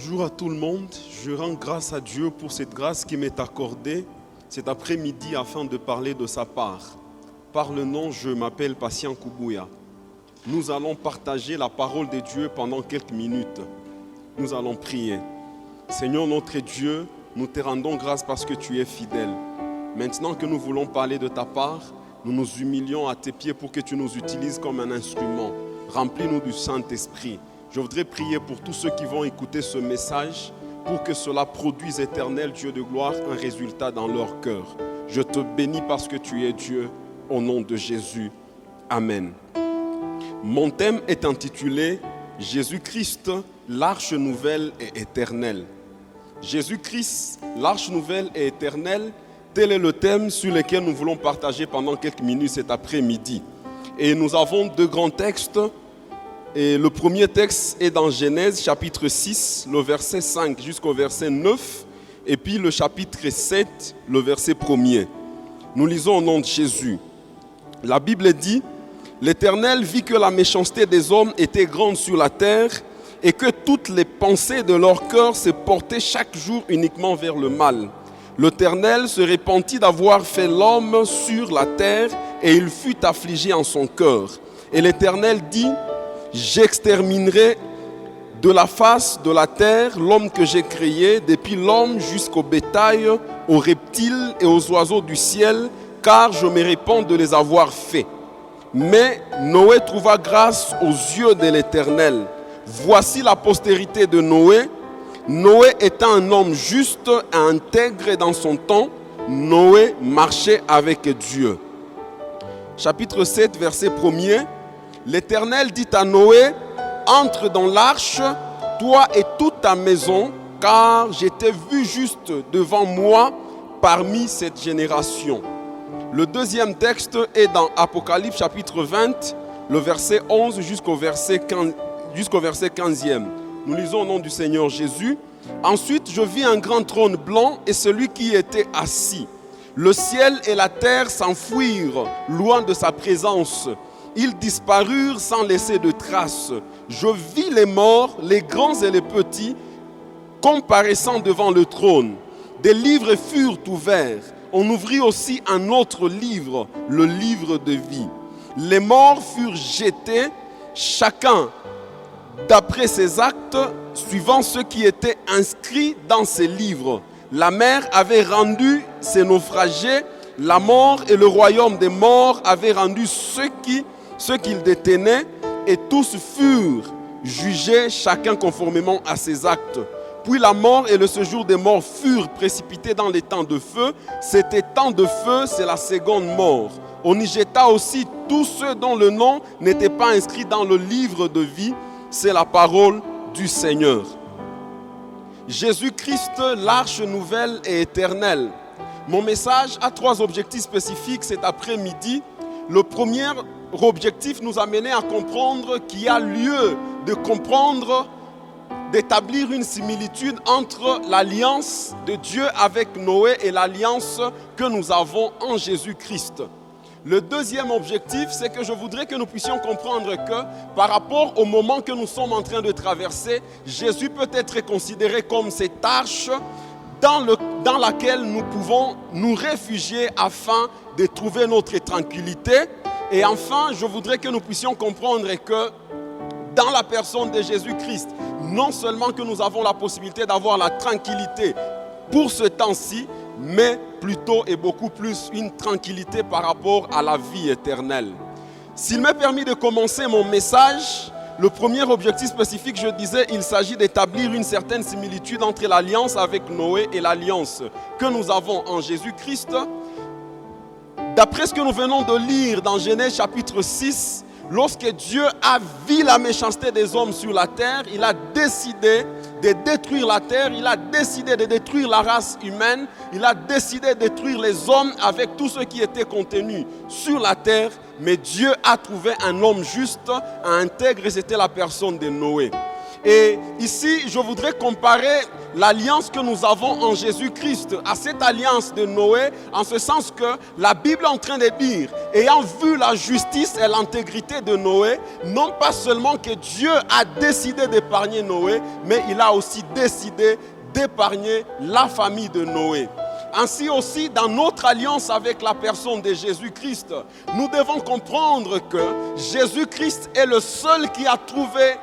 Bonjour à tout le monde, je rends grâce à Dieu pour cette grâce qui m'est accordée cet après-midi afin de parler de sa part. Par le nom, je m'appelle Patient Koubouya. Nous allons partager la parole de Dieu pendant quelques minutes. Nous allons prier. Seigneur notre Dieu, nous te rendons grâce parce que tu es fidèle. Maintenant que nous voulons parler de ta part, nous nous humilions à tes pieds pour que tu nous utilises comme un instrument. Remplis-nous du Saint-Esprit. Je voudrais prier pour tous ceux qui vont écouter ce message pour que cela produise, éternel Dieu de gloire, un résultat dans leur cœur. Je te bénis parce que tu es Dieu, au nom de Jésus. Amen. Mon thème est intitulé « Jésus-Christ, l'arche nouvelle et éternelle ». Jésus-Christ, l'arche nouvelle et éternelle, tel est le thème sur lequel nous voulons partager pendant quelques minutes cet après-midi. Et nous avons deux grands textes. Et le premier texte est dans Genèse chapitre 6, le verset 5 jusqu'au verset 9. Et puis le chapitre 7, le verset 1er. Nous lisons au nom de Jésus. La Bible dit « L'Éternel vit que la méchanceté des hommes était grande sur la terre et que toutes les pensées de leur cœur se portaient chaque jour uniquement vers le mal. L'Éternel se repentit d'avoir fait l'homme sur la terre et il fut affligé en son cœur. Et l'Éternel dit « J'exterminerai de la face de la terre l'homme que j'ai créé, depuis l'homme jusqu'au bétail, aux reptiles et aux oiseaux du ciel, car je me répands de les avoir faits. Mais Noé trouva grâce aux yeux de l'Éternel. Voici la postérité de Noé. Noé étant un homme juste et intègre dans son temps, Noé marchait avec Dieu. » Chapitre 7, verset 1er. L'Éternel dit à Noé, « Entre dans l'arche, toi et toute ta maison, car je t'ai vu juste devant moi parmi cette génération. » Le deuxième texte est dans Apocalypse chapitre 20, le verset 11 jusqu'au verset 15e. Nous lisons au nom du Seigneur Jésus. « Ensuite, je vis un grand trône blanc et celui qui y était assis. Le ciel et la terre s'enfuirent loin de sa présence. Ils disparurent sans laisser de traces. Je vis les morts, les grands et les petits, comparaissant devant le trône. Des livres furent ouverts. On ouvrit aussi un autre livre, le livre de vie. Les morts furent jetés, chacun d'après ses actes, suivant ceux qui étaient inscrits dans ces livres. La mer avait rendu ses naufragés, la mort et le royaume des morts avaient rendu ceux qu'ils détenaient, et tous furent jugés, chacun conformément à ses actes. Puis la mort et le séjour des morts furent précipités dans les temps de feu. Cet étang de feu, c'est la seconde mort. On y jeta aussi tous ceux dont le nom n'était pas inscrit dans le livre de vie. C'est la parole du Seigneur. Jésus-Christ, l'arche nouvelle et éternelle. Mon message a trois objectifs spécifiques cet après-midi. Le premier objectif nous a mené à comprendre qu'il y a lieu de comprendre, d'établir une similitude entre l'alliance de Dieu avec Noé et l'alliance que nous avons en Jésus-Christ. Le deuxième objectif, c'est que je voudrais que nous puissions comprendre que par rapport au moment que nous sommes en train de traverser, Jésus peut être considéré comme cette arche dans laquelle nous pouvons nous réfugier afin de trouver notre tranquillité. Et enfin, je voudrais que nous puissions comprendre que dans la personne de Jésus-Christ, non seulement que nous avons la possibilité d'avoir la tranquillité pour ce temps-ci, mais plutôt et beaucoup plus une tranquillité par rapport à la vie éternelle. S'il m'est permis de commencer mon message, le premier objectif spécifique, je disais, il s'agit d'établir une certaine similitude entre l'alliance avec Noé et l'alliance que nous avons en Jésus-Christ. D'après ce que nous venons de lire dans Genèse chapitre 6, lorsque Dieu a vu la méchanceté des hommes sur la terre, il a décidé de détruire la terre, il a décidé de détruire la race humaine, il a décidé de détruire les hommes avec tout ce qui était contenu sur la terre. Mais Dieu a trouvé un homme juste, intègre, et c'était la personne de Noé. Et ici, je voudrais comparer l'alliance que nous avons en Jésus-Christ à cette alliance de Noé, en ce sens que la Bible est en train de dire, ayant vu la justice et l'intégrité de Noé, non pas seulement que Dieu a décidé d'épargner Noé, mais il a aussi décidé d'épargner la famille de Noé. Ainsi aussi, dans notre alliance avec la personne de Jésus-Christ, nous devons comprendre que Jésus-Christ est le seul qui a trouvé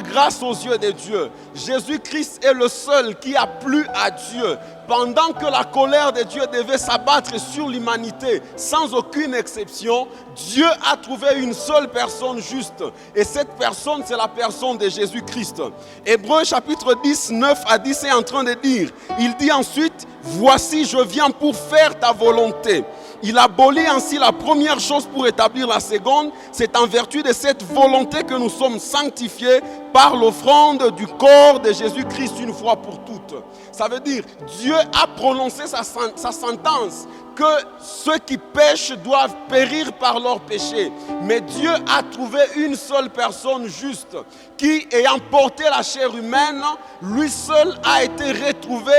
grâce aux yeux de Dieu. Jésus-Christ est le seul qui a plu à Dieu. Pendant que la colère de Dieu devait s'abattre sur l'humanité, sans aucune exception, Dieu a trouvé une seule personne juste. Et cette personne, c'est la personne de Jésus-Christ. Hébreux chapitre 10, 9 à 10 est en train de dire, il dit ensuite, « Voici, je viens pour faire ta volonté. » Il abolit ainsi la première chose pour établir la seconde. C'est en vertu de cette volonté que nous sommes sanctifiés par l'offrande du corps de Jésus-Christ une fois pour toutes. Ça veut dire, Dieu a prononcé sa sentence que ceux qui pêchent doivent périr par leur péché. Mais Dieu a trouvé une seule personne juste qui, ayant porté la chair humaine, lui seul a été retrouvé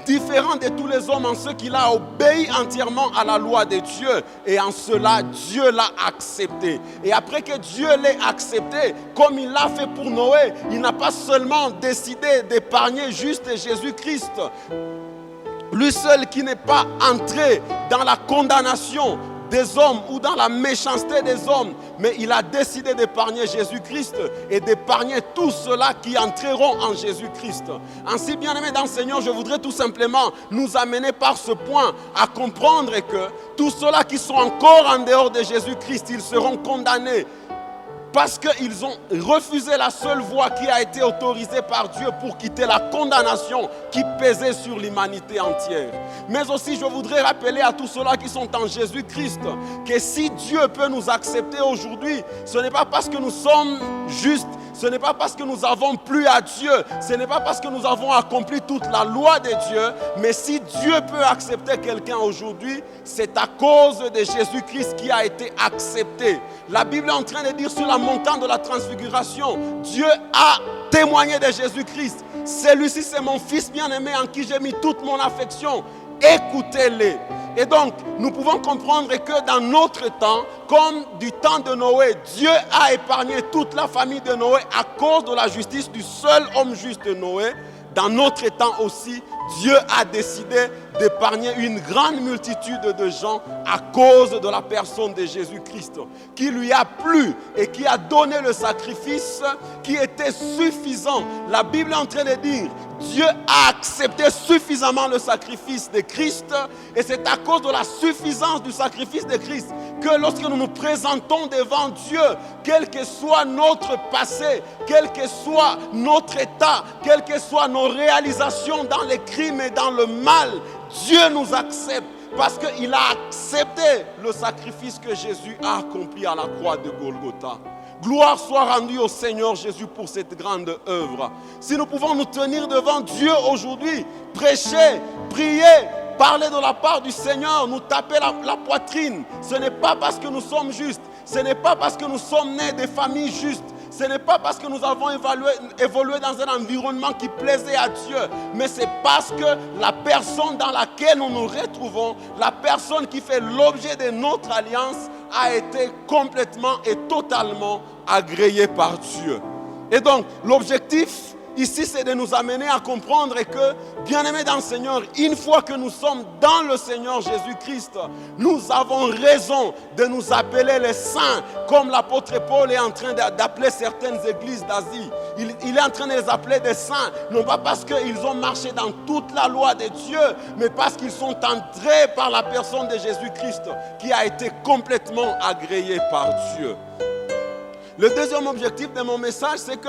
différent de tous les hommes en ce qu'il a obéi entièrement à la loi de Dieu. Et en cela, Dieu l'a accepté. Et après que Dieu l'ait accepté, comme il l'a fait pour Noé, il n'a pas seulement décidé d'épargner juste Jésus-Christ, lui seul qui n'est pas entré dans la condamnation des hommes ou dans la méchanceté des hommes, mais il a décidé d'épargner Jésus-Christ et d'épargner tous ceux-là qui entreront en Jésus-Christ. Ainsi, bien-aimés dans le Seigneur, je voudrais tout simplement nous amener par ce point à comprendre que tous ceux-là qui sont encore en dehors de Jésus-Christ, ils seront condamnés parce qu'ils ont refusé la seule voie qui a été autorisée par Dieu pour quitter la condamnation qui pesait sur l'humanité entière. Mais aussi, je voudrais rappeler à tous ceux-là qui sont en Jésus-Christ que si Dieu peut nous accepter aujourd'hui, ce n'est pas parce que nous sommes justes, ce n'est pas parce que nous avons plu à Dieu, ce n'est pas parce que nous avons accompli toute la loi de Dieu, mais si Dieu peut accepter quelqu'un aujourd'hui, c'est à cause de Jésus-Christ qui a été accepté. La Bible est en train de dire sur la montagne de la transfiguration, Dieu a témoigné de Jésus-Christ. Celui-ci, c'est mon fils bien-aimé en qui j'ai mis toute mon affection. Écoutez-les. Et donc, nous pouvons comprendre que dans notre temps, comme du temps de Noé, Dieu a épargné toute la famille de Noé à cause de la justice du seul homme juste de Noé. Dans notre temps aussi, Dieu a décidé d'épargner une grande multitude de gens à cause de la personne de Jésus-Christ, qui lui a plu et qui a donné le sacrifice qui était suffisant. La Bible est en train de dire, Dieu a accepté suffisamment le sacrifice de Christ, et c'est à cause de la suffisance du sacrifice de Christ que lorsque nous nous présentons devant Dieu, quel que soit notre passé, quel que soit notre état, quelles que soient nos réalisations dans les crimes et dans le mal, Dieu nous accepte parce qu'il a accepté le sacrifice que Jésus a accompli à la croix de Golgotha. Gloire soit rendue au Seigneur Jésus pour cette grande œuvre. Si nous pouvons nous tenir devant Dieu aujourd'hui, prêcher, prier, parler de la part du Seigneur, nous taper la poitrine, ce n'est pas parce que nous sommes justes, ce n'est pas parce que nous sommes nés de familles justes, ce n'est pas parce que nous avons évolué dans un environnement qui plaisait à Dieu, mais c'est parce que la personne dans laquelle nous nous retrouvons, la personne qui fait l'objet de notre alliance, a été complètement et totalement agréée par Dieu. Et donc, l'objectif ici, c'est de nous amener à comprendre que, bien-aimés dans le Seigneur, une fois que nous sommes dans le Seigneur Jésus-Christ, nous avons raison de nous appeler les saints, comme l'apôtre Paul est en train d'appeler certaines églises d'Asie. Il est en train de les appeler des saints, non pas parce qu'ils ont marché dans toute la loi de Dieu, mais parce qu'ils sont entrés par la personne de Jésus-Christ, qui a été complètement agréé par Dieu. Le deuxième objectif de mon message, c'est que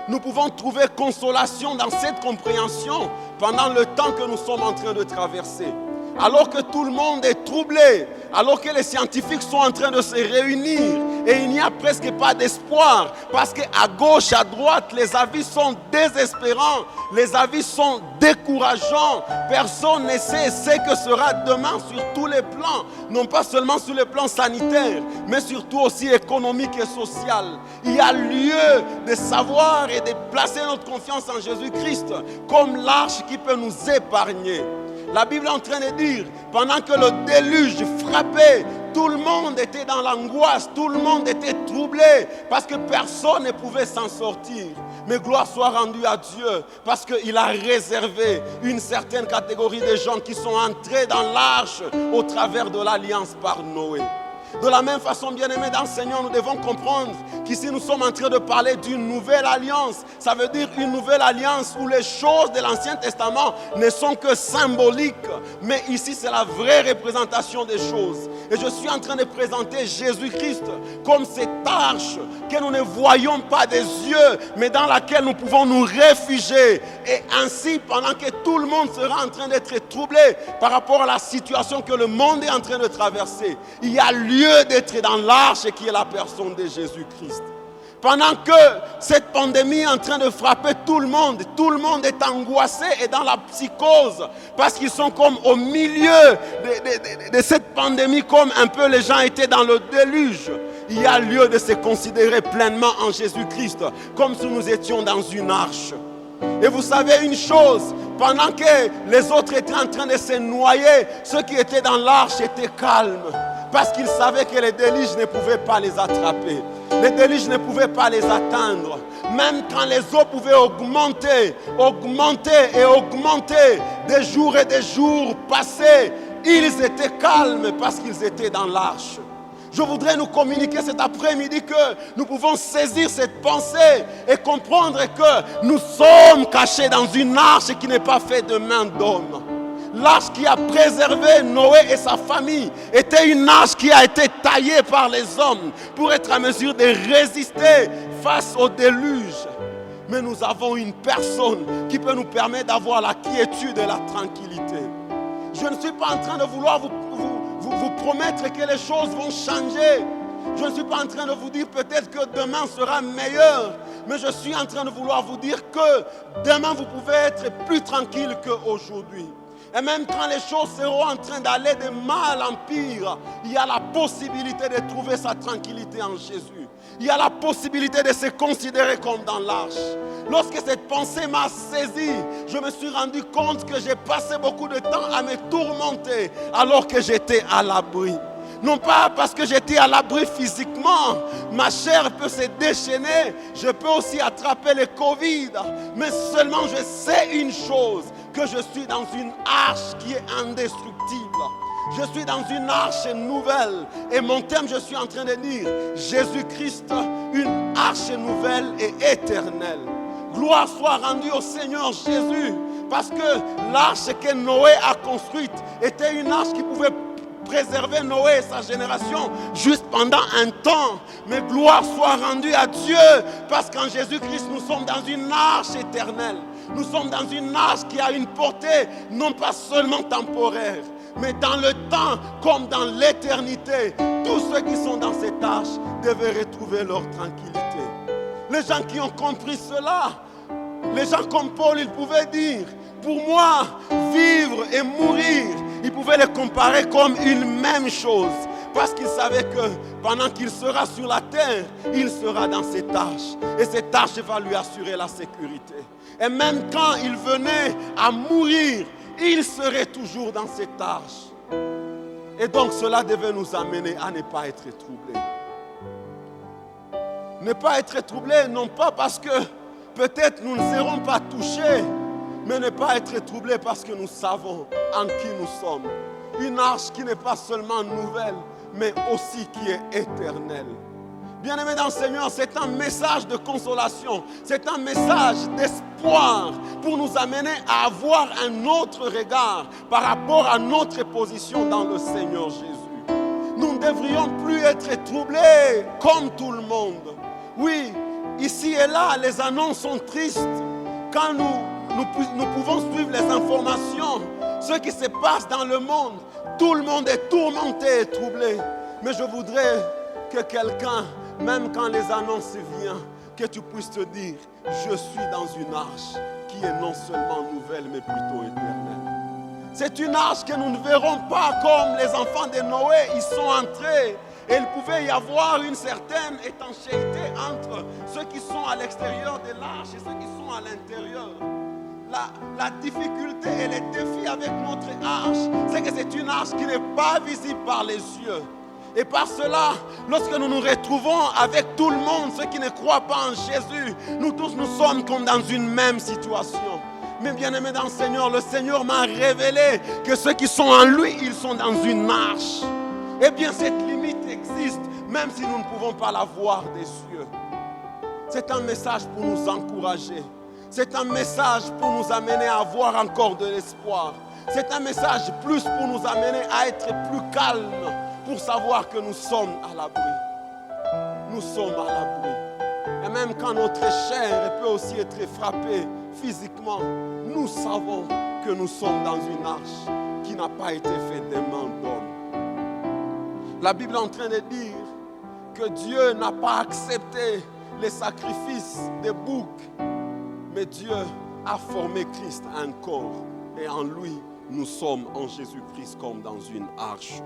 nous pouvons trouver consolation dans cette compréhension pendant le temps que nous sommes en train de traverser. Alors que tout le monde est troublé, alors que les scientifiques sont en train de se réunir et il n'y a presque pas d'espoir parce qu'à gauche, à droite, les avis sont désespérants, les avis sont décourageants. Personne ne sait ce que sera demain sur tous les plans, non pas seulement sur le plan sanitaire, mais surtout aussi économique et social. Il y a lieu de savoir et de placer notre confiance en Jésus-Christ comme l'arche qui peut nous épargner. La Bible est en train de dire, pendant que le déluge frappait, tout le monde était dans l'angoisse, tout le monde était troublé, parce que personne ne pouvait s'en sortir. Mais gloire soit rendue à Dieu, parce qu'il a réservé une certaine catégorie de gens qui sont entrés dans l'arche au travers de l'alliance par Noé. De la même façon, bien-aimés dans le Seigneur, nous devons comprendre qu'ici nous sommes en train de parler d'une nouvelle alliance. Ça veut dire une nouvelle alliance où les choses de l'Ancien Testament ne sont que symboliques. Mais ici, c'est la vraie représentation des choses. Et je suis en train de présenter Jésus-Christ comme cette arche que nous ne voyons pas des yeux, mais dans laquelle nous pouvons nous réfugier. Et ainsi, pendant que tout le monde sera en train d'être troublé par rapport à la situation que le monde est en train de traverser, il y a lieu d'être dans l'arche qui est la personne de Jésus-Christ. Pendant que cette pandémie est en train de frapper tout le monde est angoissé et dans la psychose parce qu'ils sont comme au milieu de cette pandémie, comme un peu les gens étaient dans le déluge. Il y a lieu de se considérer pleinement en Jésus-Christ comme si nous étions dans une arche. Et vous savez une chose, pendant que les autres étaient en train de se noyer, ceux qui étaient dans l'arche étaient calmes. Parce qu'ils savaient que les déluges ne pouvaient pas les attraper. Les déluges ne pouvaient pas les atteindre. Même quand les eaux pouvaient augmenter, des jours et des jours passés, ils étaient calmes parce qu'ils étaient dans l'arche. Je voudrais nous communiquer cet après-midi que nous pouvons saisir cette pensée et comprendre que nous sommes cachés dans une arche qui n'est pas faite de main d'homme. L'arche qui a préservé Noé et sa famille était une arche qui a été taillée par les hommes pour être en mesure de résister face au déluge. Mais nous avons une personne qui peut nous permettre d'avoir la quiétude et la tranquillité. Je ne suis pas en train de vouloir vous promettre que les choses vont changer. Je ne suis pas en train de vous dire peut-être que demain sera meilleur. Mais je suis en train de vouloir vous dire que demain vous pouvez être plus tranquille qu'aujourd'hui. Et même quand les choses seront en train d'aller de mal en pire, il y a la possibilité de trouver sa tranquillité en Jésus. Il y a la possibilité de se considérer comme dans l'arche. Lorsque cette pensée m'a saisi, je me suis rendu compte que j'ai passé beaucoup de temps à me tourmenter alors que j'étais à l'abri. Non pas parce que j'étais à l'abri physiquement, ma chair peut se déchaîner, je peux aussi attraper le Covid, mais seulement je sais une chose, que je suis dans une arche qui est indestructible. Je suis dans une arche nouvelle. Et mon thème, je suis en train de dire, Jésus-Christ, une arche nouvelle et éternelle. Gloire soit rendue au Seigneur Jésus, parce que l'arche que Noé a construite était une arche qui pouvait préserver Noé et sa génération juste pendant un temps. Mais gloire soit rendue à Dieu, parce qu'en Jésus-Christ, nous sommes dans une arche éternelle. Nous sommes dans une arche qui a une portée non pas seulement temporaire, mais dans le temps comme dans l'éternité. Tous ceux qui sont dans cette arche devaient retrouver leur tranquillité. Les gens qui ont compris cela, les gens comme Paul, ils pouvaient dire, pour moi, vivre et mourir, ils pouvaient les comparer comme une même chose. Parce qu'il savait que pendant qu'il sera sur la terre, il sera dans cette arche. Et cette arche va lui assurer la sécurité. Et même quand il venait à mourir, il serait toujours dans cette arche. Et donc cela devait nous amener à ne pas être troublés. Ne pas être troublés, non pas parce que peut-être nous ne serons pas touchés, mais ne pas être troublés parce que nous savons en qui nous sommes. Une arche qui n'est pas seulement nouvelle, mais aussi qui est éternelle. Bien-aimés dans le Seigneur, c'est un message de consolation, c'est un message d'espoir pour nous amener à avoir un autre regard par rapport à notre position dans le Seigneur Jésus. Nous ne devrions plus être troublés comme tout le monde. Oui, ici et là, les annonces sont tristes. Quand nous pouvons suivre les informations, ce qui se passe dans le monde, tout le monde est tourmenté et troublé. Mais je voudrais que quelqu'un, même quand les annonces viennent, que tu puisses te dire, je suis dans une arche qui est non seulement nouvelle, mais plutôt éternelle. C'est une arche que nous ne verrons pas comme les enfants de Noé, ils sont entrés. Et il pouvait y avoir une certaine étanchéité entre ceux qui sont à l'extérieur de l'arche et ceux qui sont à l'intérieur. La difficulté et les défis avec notre arche, c'est que c'est une arche qui n'est pas visible par les yeux. Et par cela, lorsque nous nous retrouvons avec tout le monde, ceux qui ne croient pas en Jésus, nous tous nous sommes comme dans une même situation. Mais bien-aimés dans le Seigneur m'a révélé que ceux qui sont en lui, ils sont dans une arche. Eh bien, cette limite existe, même si nous ne pouvons pas la voir des yeux. C'est un message pour nous encourager. C'est un message pour nous amener à avoir encore de l'espoir. C'est un message plus pour nous amener à être plus calmes, pour savoir que nous sommes à l'abri. Nous sommes à l'abri. Et même quand notre chair peut aussi être frappée physiquement, nous savons que nous sommes dans une arche qui n'a pas été faite des mains d'homme. La Bible est en train de dire que Dieu n'a pas accepté les sacrifices des boucs, mais Dieu a formé Christ un corps. Et en lui, nous sommes en Jésus-Christ comme dans une arche.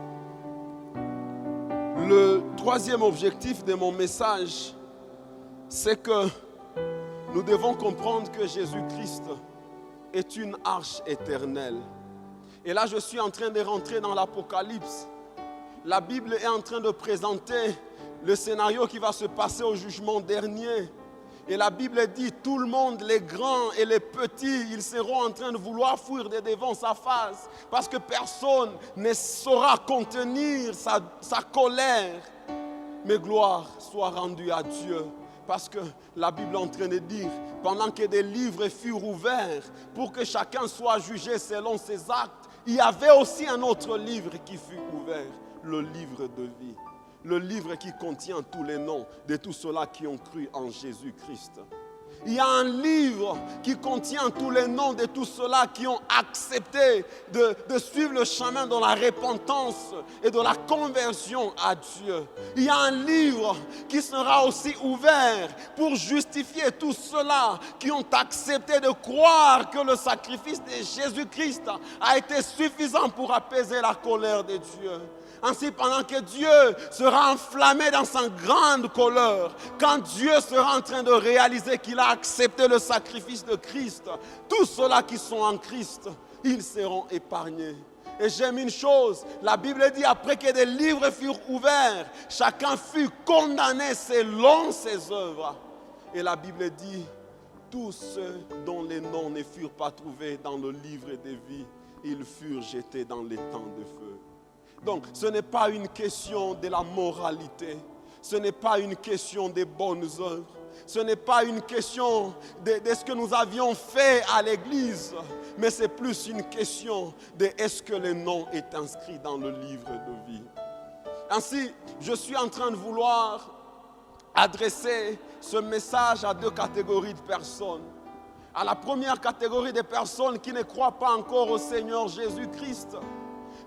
Le troisième objectif de mon message, c'est que nous devons comprendre que Jésus-Christ est une arche éternelle. Et là, je suis en train de rentrer dans l'Apocalypse. La Bible est en train de présenter le scénario qui va se passer au jugement dernier. Et la Bible dit, tout le monde, les grands et les petits, ils seront en train de vouloir fuir de devant sa face. Parce que personne ne saura contenir sa colère. Mais gloire soit rendue à Dieu. Parce que la Bible est en train de dire, pendant que des livres furent ouverts, pour que chacun soit jugé selon ses actes, il y avait aussi un autre livre qui fut ouvert, le livre de vie. Le livre qui contient tous les noms de tous ceux-là qui ont cru en Jésus-Christ. Il y a un livre qui contient tous les noms de tous ceux-là qui ont accepté de suivre le chemin de la repentance et de la conversion à Dieu. Il y a un livre qui sera aussi ouvert pour justifier tous ceux-là qui ont accepté de croire que le sacrifice de Jésus-Christ a été suffisant pour apaiser la colère de Dieu. Ainsi, pendant que Dieu sera enflammé dans sa grande colère, quand Dieu sera en train de réaliser qu'il a accepté le sacrifice de Christ, tous ceux-là qui sont en Christ, ils seront épargnés. Et j'aime une chose, la Bible dit, après que des livres furent ouverts, chacun fut condamné selon ses œuvres. Et la Bible dit, tous ceux dont les noms ne furent pas trouvés dans le livre de vie, ils furent jetés dans les temps de feu. Donc, ce n'est pas une question de la moralité. Ce n'est pas une question des bonnes œuvres. Ce n'est pas une question de ce que nous avions fait à l'église. Mais c'est plus une question de est-ce que le nom est inscrit dans le livre de vie. Ainsi, je suis en train de vouloir adresser ce message à deux catégories de personnes. À la première catégorie de personnes qui ne croient pas encore au Seigneur Jésus-Christ.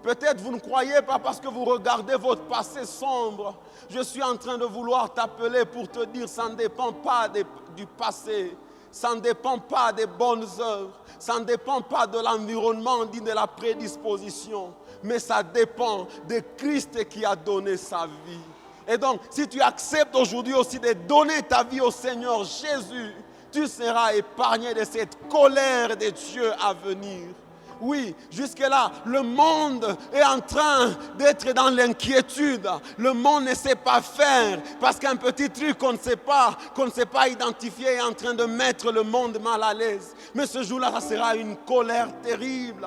Peut-être vous ne croyez pas parce que vous regardez votre passé sombre. Je suis en train de vouloir t'appeler pour te dire ça ne dépend pas du passé. Ça ne dépend pas des bonnes œuvres. Ça ne dépend pas de l'environnement ni de la prédisposition. Mais ça dépend de Christ qui a donné sa vie. Et donc, si tu acceptes aujourd'hui aussi de donner ta vie au Seigneur Jésus, tu seras épargné de cette colère de Dieu à venir. Oui, jusque-là, le monde est en train d'être dans l'inquiétude. Le monde ne sait pas faire parce qu'un petit truc qu'on ne sait pas identifier est en train de mettre le monde mal à l'aise. Mais ce jour-là, ça sera une colère terrible.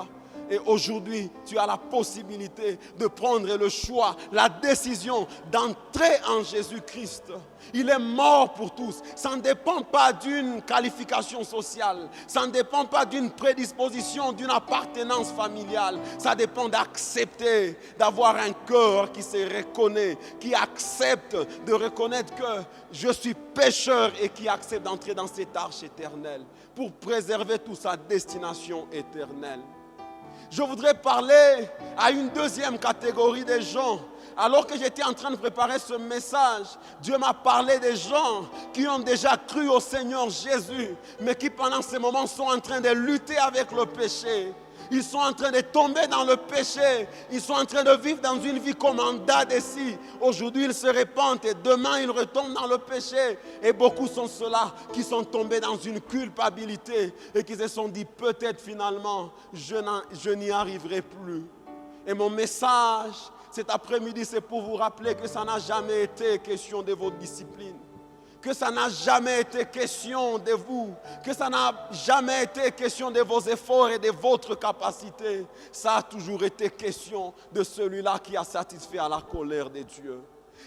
Et aujourd'hui, tu as la possibilité de prendre le choix, la décision d'entrer en Jésus-Christ. Il est mort pour tous. Ça ne dépend pas d'une qualification sociale. Ça ne dépend pas d'une prédisposition, d'une appartenance familiale. Ça dépend d'accepter, d'avoir un cœur qui se reconnaît, qui accepte de reconnaître que je suis pécheur et qui accepte d'entrer dans cette arche éternelle pour préserver toute sa destination éternelle. Je voudrais parler à une deuxième catégorie de gens. Alors que j'étais en train de préparer ce message, Dieu m'a parlé des gens qui ont déjà cru au Seigneur Jésus, mais qui pendant ce moment sont en train de lutter avec le péché. Ils sont en train de tomber dans le péché. Ils sont en train de vivre dans une vie comme en dessous. Aujourd'hui, ils se répandent et demain, ils retombent dans le péché. Et beaucoup sont ceux-là qui sont tombés dans une culpabilité et qui se sont dit peut-être finalement, je n'y arriverai plus. Et mon message cet après-midi, c'est pour vous rappeler que ça n'a jamais été question de votre discipline. Que ça n'a jamais été question de vous, que ça n'a jamais été question de vos efforts et de votre capacité. Ça a toujours été question de celui-là qui a satisfait à la colère de Dieu.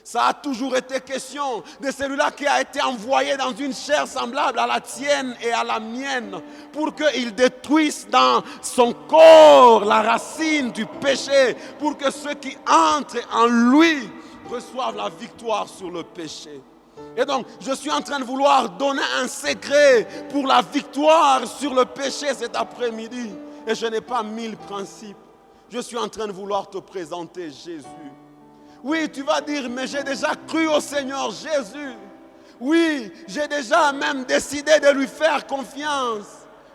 Ça a toujours été question de celui-là qui a été envoyé dans une chair semblable à la tienne et à la mienne pour qu'il détruise dans son corps la racine du péché, pour que ceux qui entrent en lui reçoivent la victoire sur le péché. Et donc, je suis en train de vouloir donner un secret pour la victoire sur le péché cet après-midi. Et je n'ai pas 1000 principes. Je suis en train de vouloir te présenter Jésus. Oui, tu vas dire, mais j'ai déjà cru au Seigneur Jésus. Oui, j'ai déjà même décidé de lui faire confiance.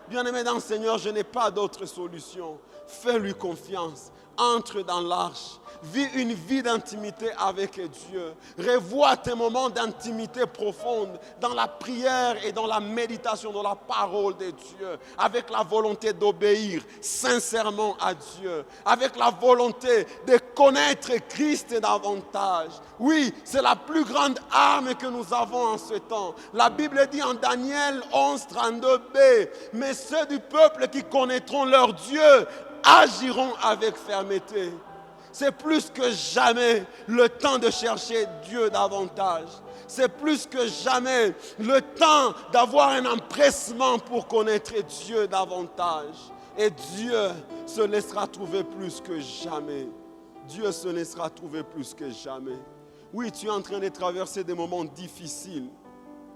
Bien-aimé dans le Seigneur, je n'ai pas d'autre solution. Fais-lui confiance. Entre dans l'arche. Vis une vie d'intimité avec Dieu. Revois tes moments d'intimité profonde dans la prière et dans la méditation de la parole de Dieu. Avec la volonté d'obéir sincèrement à Dieu. Avec la volonté de connaître Christ davantage. Oui, c'est la plus grande arme que nous avons en ce temps. La Bible dit en Daniel 11, 32b, mais ceux du peuple qui connaîtront leur Dieu agiront avec fermeté. C'est plus que jamais le temps de chercher Dieu davantage. C'est plus que jamais le temps d'avoir un empressement pour connaître Dieu davantage. Et Dieu se laissera trouver plus que jamais. Dieu se laissera trouver plus que jamais. Oui, tu es en train de traverser des moments difficiles.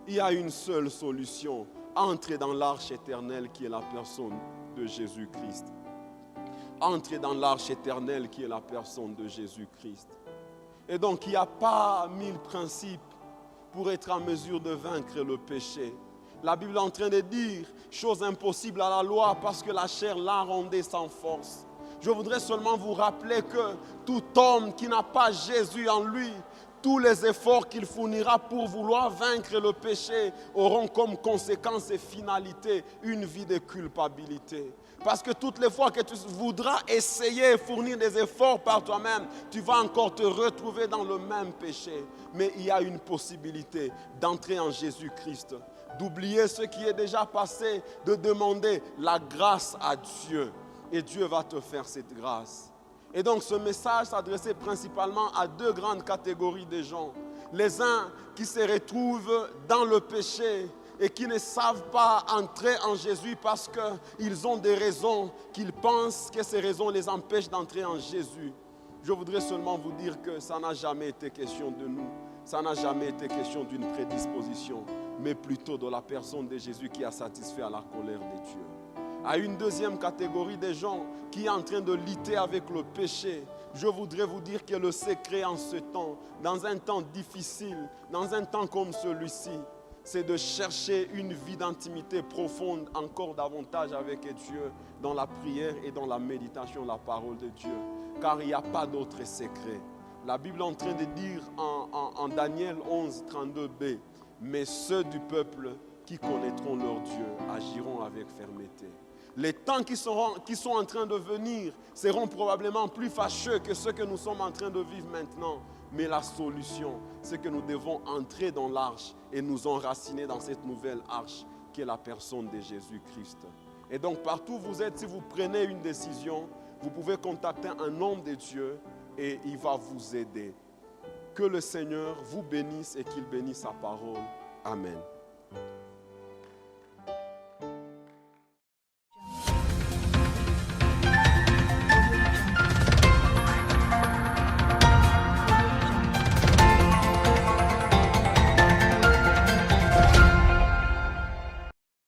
Il y a une seule solution. Entrer dans l'arche éternelle qui est la personne de Jésus-Christ. Entrer dans l'arche éternelle qui est la personne de Jésus-Christ. Et donc, il n'y a pas 1000 principes pour être en mesure de vaincre le péché. La Bible est en train de dire, chose impossible à la loi parce que la chair l'a rendue sans force. Je voudrais seulement vous rappeler que tout homme qui n'a pas Jésus en lui, tous les efforts qu'il fournira pour vouloir vaincre le péché auront comme conséquence et finalité une vie de culpabilité. Parce que toutes les fois que tu voudras essayer de fournir des efforts par toi-même, tu vas encore te retrouver dans le même péché. Mais il y a une possibilité d'entrer en Jésus-Christ, d'oublier ce qui est déjà passé, de demander la grâce à Dieu. Et Dieu va te faire cette grâce. Et donc ce message s'adressait principalement à deux grandes catégories de gens. Les uns qui se retrouvent dans le péché et qui ne savent pas entrer en Jésus parce qu'ils ont des raisons, qu'ils pensent que ces raisons les empêchent d'entrer en Jésus. Je voudrais seulement vous dire que ça n'a jamais été question de nous. Ça n'a jamais été question d'une prédisposition, mais plutôt de la personne de Jésus qui a satisfait à la colère de Dieu. À une deuxième catégorie de gens qui est en train de lutter avec le péché, je voudrais vous dire que le secret en ce temps, dans un temps difficile, dans un temps comme celui-ci, c'est de chercher une vie d'intimité profonde encore davantage avec Dieu dans la prière et dans la méditation de la parole de Dieu. Car il n'y a pas d'autre secret. La Bible est en train de dire en Daniel 11, 32b, mais ceux du peuple qui connaîtront leur Dieu agiront avec fermeté. Les temps qui sont en train de venir seront probablement plus fâcheux que ceux que nous sommes en train de vivre maintenant. Mais la solution, c'est que nous devons entrer dans l'arche et nous enraciner dans cette nouvelle arche qui est la personne de Jésus-Christ. Et donc partout où vous êtes, si vous prenez une décision, vous pouvez contacter un homme de Dieu et il va vous aider. Que le Seigneur vous bénisse et qu'il bénisse sa parole. Amen.